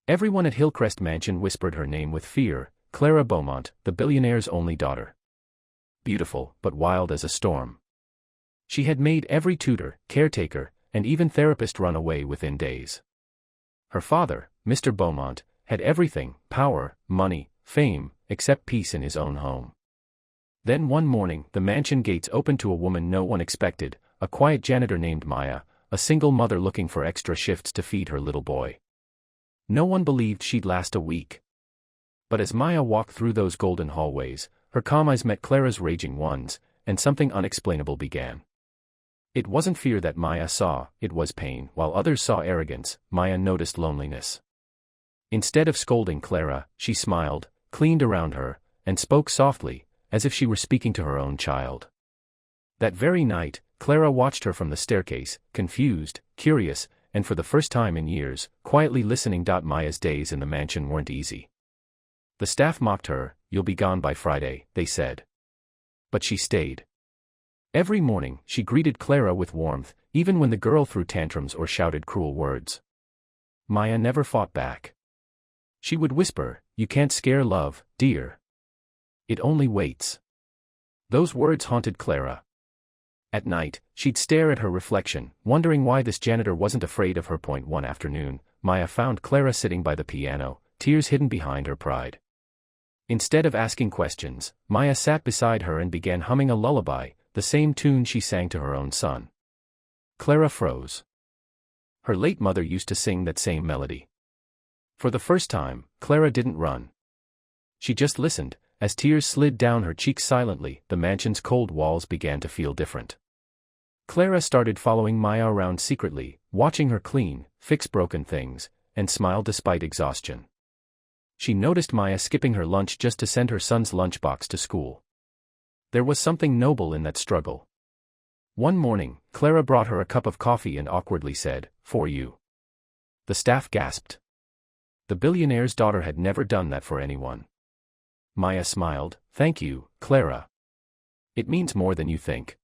Everyone at Hillcrest Mansion whispered her name with fear, Clara Beaumont, the billionaire's only daughter. Beautiful, but wild as a storm. She had made every tutor, caretaker, and even therapist run away within days. Her father, Mr. Beaumont, had everything, power, money, fame, except peace in his own home. Then one morning, the mansion gates opened to a woman no one expected, a quiet janitor named Maya, a single mother looking for extra shifts to feed her little boy. No one believed she'd last a week. But as Maya walked through those golden hallways, her calm eyes met Clara's raging ones, and something unexplainable began. It wasn't fear that Maya saw, it was pain. While others saw arrogance, Maya noticed loneliness. Instead of scolding Clara, she smiled, cleaned around her, and spoke softly, as if she were speaking to her own child. That very night, Clara watched her from the staircase, confused, curious, and for the first time in years, quietly listening. Maya's days in the mansion weren't easy. The staff mocked her, "You'll be gone by Friday," they said. But she stayed. Every morning, she greeted Clara with warmth, even when the girl threw tantrums or shouted cruel words. Maya never fought back. She would whisper, "You can't scare love, dear. It only waits." Those words haunted Clara. At night, she'd stare at her reflection, wondering why this janitor wasn't afraid of her. One afternoon, Maya found Clara sitting by the piano, tears hidden behind her pride. Instead of asking questions, Maya sat beside her and began humming a lullaby, the same tune she sang to her own son. Clara froze. Her late mother used to sing that same melody. For the first time, Clara didn't run. She just listened. As tears slid down her cheeks silently, the mansion's cold walls began to feel different. Clara started following Maya around secretly, watching her clean, fix broken things, and smile despite exhaustion. She noticed Maya skipping her lunch just to send her son's lunchbox to school. There was something noble in that struggle. One morning, Clara brought her a cup of coffee and awkwardly said, "For you." The staff gasped. The billionaire's daughter had never done that for anyone. Maya smiled, "Thank you, Clara. It means more than you think."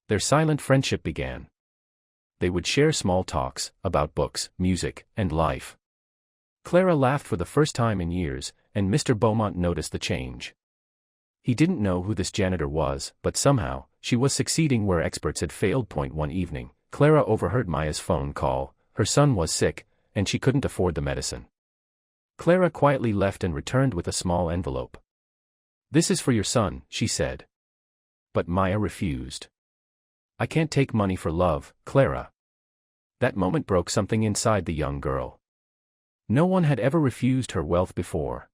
Their silent friendship began. They would share small talks, about books, music, and life. Clara laughed for the first time in years, and Mr. Beaumont noticed the change. He didn't know who this janitor was, but somehow, she was succeeding where experts had failed. One evening, Clara overheard Maya's phone call. Her son was sick, and she couldn't afford the medicine. Clara quietly left and returned with a small envelope. "This is for your son," she said. But Maya refused. "I can't take money for love, Clara." That moment broke something inside the young girl. No one had ever refused her wealth before.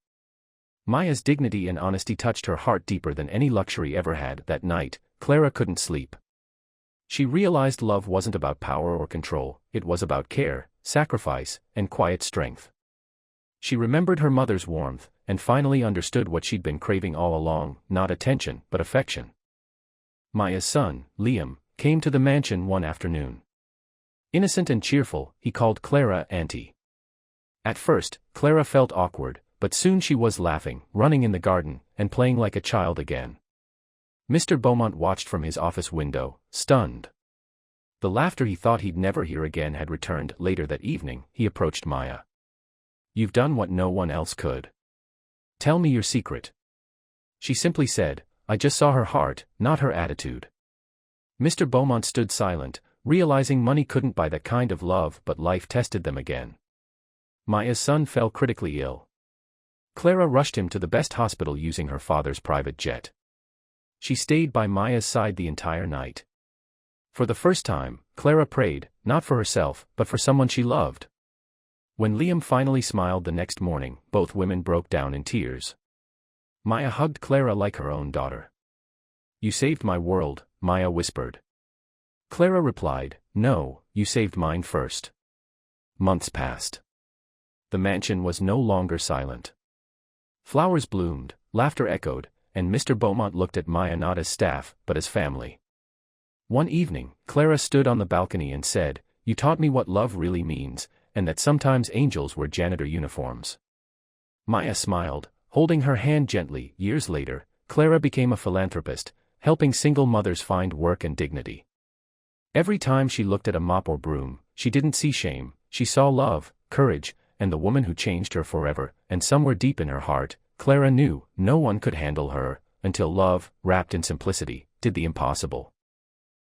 Maya's dignity and honesty touched her heart deeper than any luxury ever had. That night, Clara couldn't sleep. She realized love wasn't about power or control, it was about care, sacrifice, and quiet strength. She remembered her mother's warmth, and finally understood what she'd been craving all along, not attention, but affection. Maya's son, Liam, came to the mansion one afternoon. Innocent and cheerful, he called Clara Auntie. At first, Clara felt awkward, but soon she was laughing, running in the garden, and playing like a child again. Mr. Beaumont watched from his office window, stunned. The laughter he thought he'd never hear again had returned. Later that evening, he approached Maya. "You've done what no one else could. Tell me your secret." She simply said, "I just saw her heart, not her attitude." Mr. Beaumont stood silent, realizing money couldn't buy that kind of love, but life tested them again. Maya's son fell critically ill. Clara rushed him to the best hospital using her father's private jet. She stayed by Maya's side the entire night. For the first time, Clara prayed, not for herself, but for someone she loved. When Liam finally smiled the next morning, both women broke down in tears. Maya hugged Clara like her own daughter. "You saved my world," Maya whispered. Clara replied, "No, you saved mine first." Months passed. The mansion was no longer silent. Flowers bloomed, laughter echoed, and Mr. Beaumont looked at Maya not as staff, but as family. One evening, Clara stood on the balcony and said, "You taught me what love really means, and that sometimes angels wear janitor uniforms." Maya smiled, holding her hand gently. Years later, Clara became a philanthropist, helping single mothers find work and dignity. Every time she looked at a mop or broom, she didn't see shame, she saw love, courage, and the woman who changed her forever, and somewhere deep in her heart, Clara knew no one could handle her, until love, wrapped in simplicity, did the impossible.